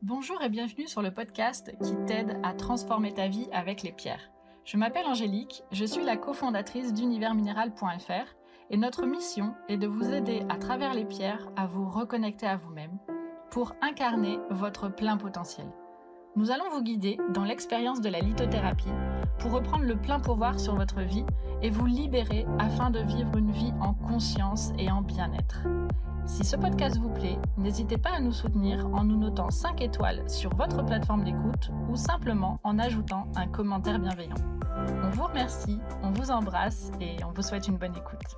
Bonjour et bienvenue sur le podcast qui t'aide à transformer ta vie avec les pierres. Je m'appelle Angélique, je suis la cofondatrice d'universminéral.fr et notre mission est de vous aider à travers les pierres à vous reconnecter à vous-même pour incarner votre plein potentiel. Nous allons vous guider dans l'expérience de la lithothérapie pour reprendre le plein pouvoir sur votre vie et vous libérer afin de vivre une vie en conscience et en bien-être. Si ce podcast vous plaît, n'hésitez pas à nous soutenir en nous notant 5 étoiles sur votre plateforme d'écoute ou simplement en ajoutant un commentaire bienveillant. On vous remercie, on vous embrasse et on vous souhaite une bonne écoute.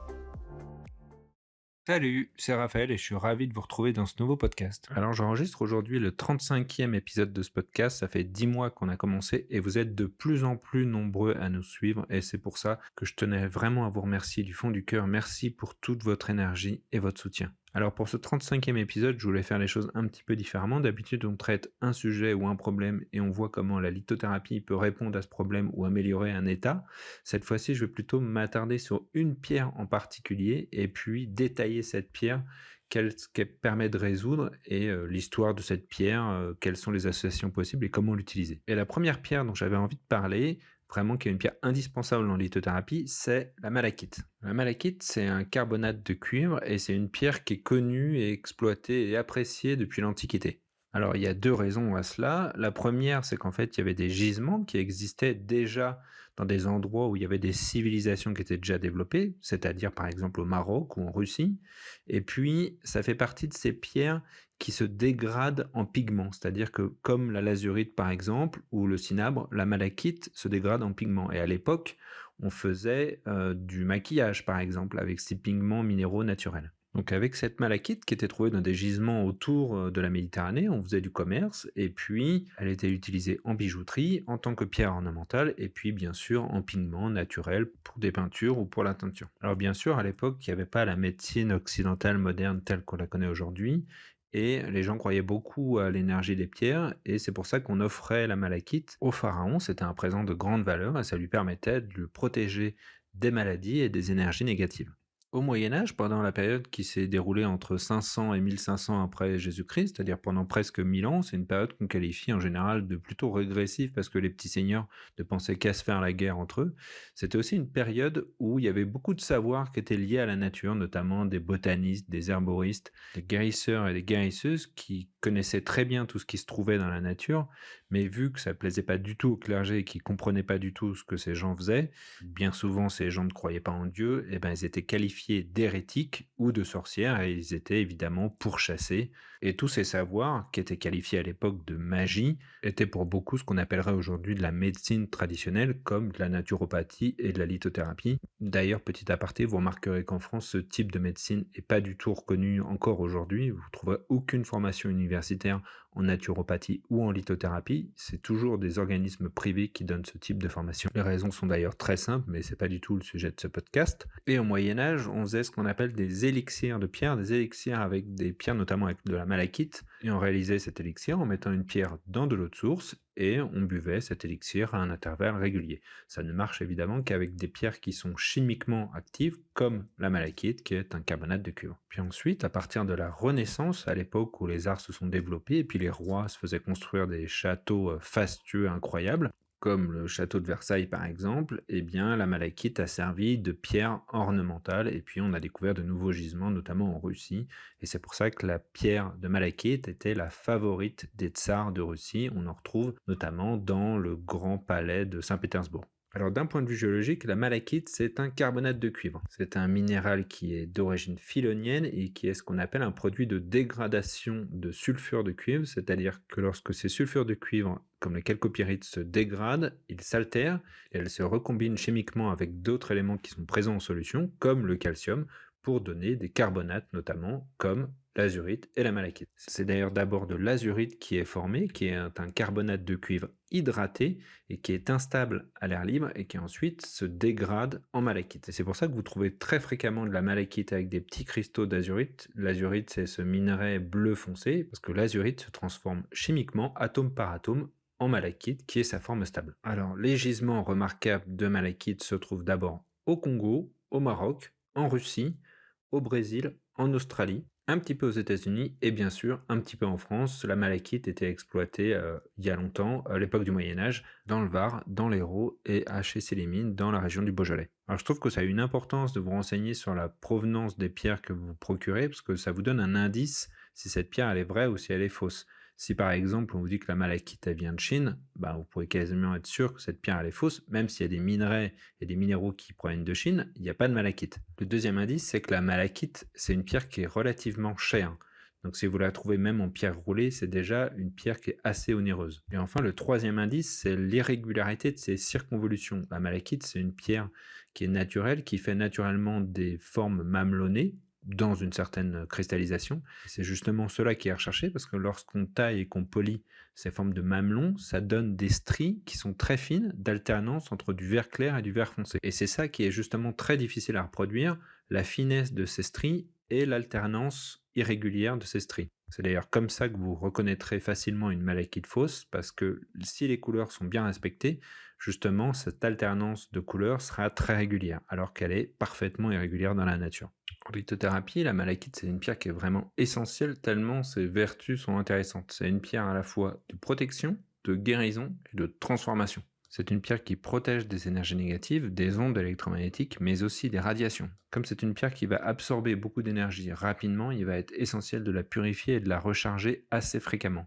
Salut, c'est Raphaël et je suis ravi de vous retrouver dans ce nouveau podcast. Alors j'enregistre aujourd'hui le 35e épisode de ce podcast, ça fait 10 mois qu'on a commencé et vous êtes de plus en plus nombreux à nous suivre et c'est pour ça que je tenais vraiment à vous remercier du fond du cœur. Merci pour toute votre énergie et votre soutien. Alors pour ce 35e épisode, je voulais faire les choses un petit peu différemment. D'habitude, on traite un sujet ou un problème et on voit comment la lithothérapie peut répondre à ce problème ou améliorer un état. Cette fois-ci, je vais plutôt m'attarder sur une pierre en particulier et puis détailler cette pierre, qu'elle permet de résoudre et l'histoire de cette pierre, quelles sont les associations possibles et comment l'utiliser. Et la première pierre dont j'avais envie de parler, vraiment qui est une pierre indispensable en lithothérapie, c'est la malachite. La malachite, c'est un carbonate de cuivre et c'est une pierre qui est connue et exploitée et appréciée depuis l'Antiquité. Alors il y a deux raisons à cela. La première, c'est qu'en fait il y avait des gisements qui existaient déjà dans des endroits où il y avait des civilisations qui étaient déjà développées, c'est-à-dire par exemple au Maroc ou en Russie. Et puis ça fait partie de ces pierres qui se dégradent en pigments, c'est-à-dire que comme la lazurite par exemple ou le cinabre, la malachite se dégrade en pigments. Et à l'époque, on faisait du maquillage par exemple avec ces pigments minéraux naturels. Donc avec cette malachite qui était trouvée dans des gisements autour de la Méditerranée, on faisait du commerce et puis elle était utilisée en bijouterie, en tant que pierre ornementale et puis bien sûr en pigment naturel pour des peintures ou pour la teinture. Alors bien sûr à l'époque il n'y avait pas la médecine occidentale moderne telle qu'on la connaît aujourd'hui et les gens croyaient beaucoup à l'énergie des pierres et c'est pour ça qu'on offrait la malachite au pharaon. C'était un présent de grande valeur et ça lui permettait de le protéger des maladies et des énergies négatives. Au Moyen-Âge, pendant la période qui s'est déroulée entre 500 et 1500 après Jésus-Christ, c'est-à-dire pendant presque 1000 ans, c'est une période qu'on qualifie en général de plutôt régressive parce que les petits seigneurs ne pensaient qu'à se faire la guerre entre eux. C'était aussi une période où il y avait beaucoup de savoirs qui étaient liés à la nature, notamment des botanistes, des herboristes, des guérisseurs et des guérisseuses qui connaissaient très bien tout ce qui se trouvait dans la nature, mais vu que ça ne plaisait pas du tout au clergé et qu'ils ne comprenaient pas du tout ce que ces gens faisaient, bien souvent ces gens ne croyaient pas en Dieu, et ben ils étaient qualifiés d'hérétiques ou de sorcières et ils étaient évidemment pourchassés. Et tous ces savoirs, qui étaient qualifiés à l'époque de magie, étaient pour beaucoup ce qu'on appellerait aujourd'hui de la médecine traditionnelle, comme de la naturopathie et de la lithothérapie. D'ailleurs, petit aparté, vous remarquerez qu'en France, ce type de médecine n'est pas du tout reconnu encore aujourd'hui. Vous ne trouverez aucune formation universitaire en naturopathie ou en lithothérapie. C'est toujours des organismes privés qui donnent ce type de formation. Les raisons sont d'ailleurs très simples, mais c'est pas du tout le sujet de ce podcast. Et au Moyen-Âge, on faisait ce qu'on appelle des élixirs de pierre, des élixirs avec des pierres, notamment avec de la malachite. Et on réalisait cet élixir en mettant une pierre dans de l'eau de source et on buvait cet élixir à un intervalle régulier. Ça ne marche évidemment qu'avec des pierres qui sont chimiquement actives, comme la malachite, qui est un carbonate de cuivre. Puis ensuite, à partir de la Renaissance, à l'époque où les arts se sont développés, et puis les rois se faisaient construire des châteaux fastueux incroyables, comme le château de Versailles par exemple, eh bien la malachite a servi de pierre ornementale et puis on a découvert de nouveaux gisements, notamment en Russie. Et c'est pour ça que la pierre de malachite était la favorite des tsars de Russie. On en retrouve notamment dans le grand palais de Saint-Pétersbourg. Alors d'un point de vue géologique, la malachite c'est un carbonate de cuivre. C'est un minéral qui est d'origine philonienne et qui est ce qu'on appelle un produit de dégradation de sulfure de cuivre, c'est-à-dire que lorsque ces sulfures de cuivre, comme le chalcopyrite, se dégradent, ils s'altèrent et elles se recombinent chimiquement avec d'autres éléments qui sont présents en solution, comme le calcium, pour donner des carbonates notamment, comme l'azurite et la malachite. C'est d'ailleurs d'abord de l'azurite qui est formé, qui est un carbonate de cuivre hydraté et qui est instable à l'air libre et qui ensuite se dégrade en malachite. Et c'est pour ça que vous trouvez très fréquemment de la malachite avec des petits cristaux d'azurite. L'azurite, c'est ce minerai bleu foncé, parce que l'azurite se transforme chimiquement, atome par atome, en malachite, qui est sa forme stable. Alors, les gisements remarquables de malachite se trouvent d'abord au Congo, au Maroc, en Russie, au Brésil, en Australie. Un petit peu aux États-Unis et bien sûr un petit peu en France. La malachite était exploitée il y a longtemps, à l'époque du Moyen-Âge, dans le Var, dans l'Hérault et à Chez-Sélimine, dans la région du Beaujolais. Alors je trouve que ça a une importance de vous renseigner sur la provenance des pierres que vous procurez, parce que ça vous donne un indice si cette pierre elle est vraie ou si elle est fausse. Si par exemple on vous dit que la malachite elle vient de Chine, bah, vous pouvez quasiment être sûr que cette pierre elle est fausse, même s'il y a des minerais et des minéraux qui proviennent de Chine, il n'y a pas de malachite. Le deuxième indice, c'est que la malachite, c'est une pierre qui est relativement chère. Donc si vous la trouvez même en pierre roulée, c'est déjà une pierre qui est assez onéreuse. Et enfin, le troisième indice, c'est l'irrégularité de ses circonvolutions. La malachite, c'est une pierre qui est naturelle, qui fait naturellement des formes mamelonnées, dans une certaine cristallisation. C'est justement cela qui est recherché parce que lorsqu'on taille et qu'on polit ces formes de mamelons, ça donne des stries qui sont très fines d'alternance entre du vert clair et du vert foncé. Et c'est ça qui est justement très difficile à reproduire, la finesse de ces stries et l'alternance irrégulière de ces stries. C'est d'ailleurs comme ça que vous reconnaîtrez facilement une malachite fausse parce que si les couleurs sont bien respectées, justement cette alternance de couleurs sera très régulière alors qu'elle est parfaitement irrégulière dans la nature. En lithothérapie, la malachite, c'est une pierre qui est vraiment essentielle tellement ses vertus sont intéressantes. C'est une pierre à la fois de protection, de guérison et de transformation. C'est une pierre qui protège des énergies négatives, des ondes électromagnétiques, mais aussi des radiations. Comme c'est une pierre qui va absorber beaucoup d'énergie rapidement, il va être essentiel de la purifier et de la recharger assez fréquemment.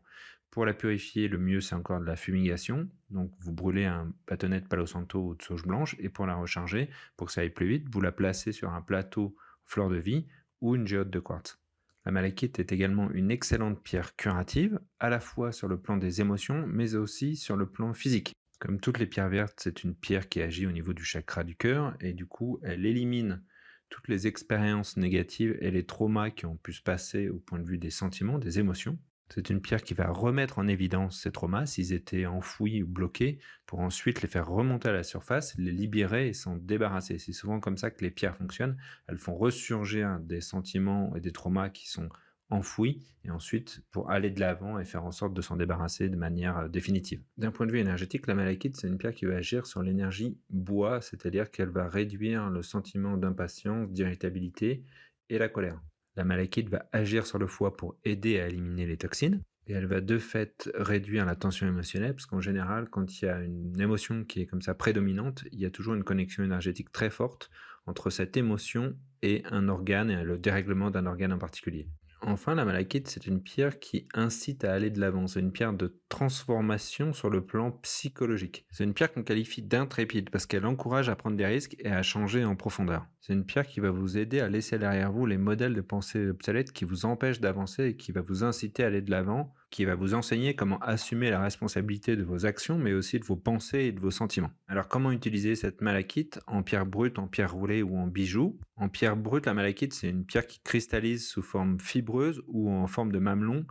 Pour la purifier, le mieux c'est encore de la fumigation. Donc vous brûlez un bâtonnet de Palo Santo ou de sauge blanche et pour la recharger, pour que ça aille plus vite, vous la placez sur un plateau fleur de vie ou une géode de quartz. La malachite est également une excellente pierre curative, à la fois sur le plan des émotions, mais aussi sur le plan physique. Comme toutes les pierres vertes, c'est une pierre qui agit au niveau du chakra du cœur et du coup, elle élimine toutes les expériences négatives et les traumas qui ont pu se passer au point de vue des sentiments, des émotions. C'est une pierre qui va remettre en évidence ces traumas s'ils étaient enfouis ou bloqués pour ensuite les faire remonter à la surface, les libérer et s'en débarrasser. C'est souvent comme ça que les pierres fonctionnent. Elles font ressurgir des sentiments et des traumas qui sont enfouis et ensuite pour aller de l'avant et faire en sorte de s'en débarrasser de manière définitive. D'un point de vue énergétique, la malachite, c'est une pierre qui va agir sur l'énergie bois, c'est-à-dire qu'elle va réduire le sentiment d'impatience, d'irritabilité et la colère. La malachite va agir sur le foie pour aider à éliminer les toxines et elle va de fait réduire la tension émotionnelle parce qu'en général, quand il y a une émotion qui est comme ça prédominante, il y a toujours une connexion énergétique très forte entre cette émotion et un organe et le dérèglement d'un organe en particulier. Enfin, la malachite, c'est une pierre qui incite à aller de l'avant. C'est une pierre de transformation sur le plan psychologique. C'est une pierre qu'on qualifie d'intrépide parce qu'elle encourage à prendre des risques et à changer en profondeur. C'est une pierre qui va vous aider à laisser derrière vous les modèles de pensée obsolètes qui vous empêchent d'avancer et qui va vous inciter à aller de l'avant, qui va vous enseigner comment assumer la responsabilité de vos actions, mais aussi de vos pensées et de vos sentiments. Alors, comment utiliser cette malachite en pierre brute, en pierre roulée ou en bijoux? En pierre brute, la malachite, c'est une pierre qui cristallise sous forme fibreuse ou en forme de mamelon.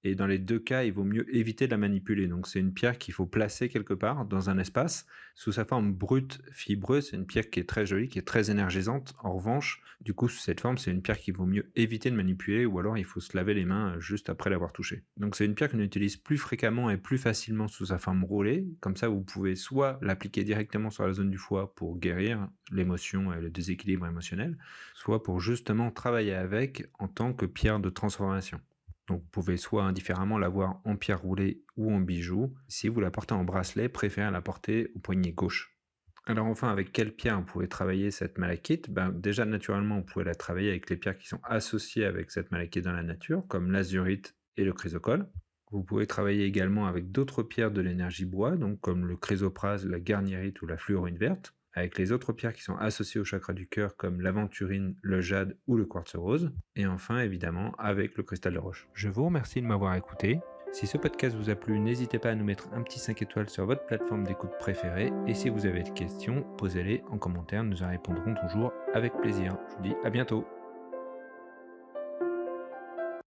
Et dans les deux cas, il vaut mieux éviter de la manipuler. Donc c'est une pierre qu'il faut placer quelque part dans un espace. Sous sa forme brute, fibreuse, c'est une pierre qui est très jolie, qui est très énergisante. En revanche, du coup, sous cette forme, c'est une pierre qu'il vaut mieux éviter de manipuler ou alors il faut se laver les mains juste après l'avoir touchée. Donc c'est une pierre qu'on utilise plus fréquemment et plus facilement sous sa forme roulée. Comme ça, vous pouvez soit l'appliquer directement sur la zone du foie pour guérir l'émotion et le déséquilibre émotionnel, soit pour justement travailler avec en tant que pierre de transformation. Donc vous pouvez soit indifféremment l'avoir en pierre roulée ou en bijou. Si vous la portez en bracelet, préférez la porter au poignet gauche. Alors enfin, avec quelle pierre vous pouvez travailler cette malachite? Déjà, naturellement, vous pouvez la travailler avec les pierres qui sont associées avec cette malachite dans la nature, comme l'azurite et le chrysocole. Vous pouvez travailler également avec d'autres pierres de l'énergie bois, donc comme le chrysoprase, la garnierite ou la fluorine verte, avec les autres pierres qui sont associées au chakra du cœur comme l'aventurine, le jade ou le quartz rose, et enfin évidemment avec le cristal de roche. Je vous remercie de m'avoir écouté. Si ce podcast vous a plu, n'hésitez pas à nous mettre un petit 5 étoiles sur votre plateforme d'écoute préférée, et si vous avez des questions, posez-les en commentaire, nous en répondrons toujours avec plaisir. Je vous dis à bientôt.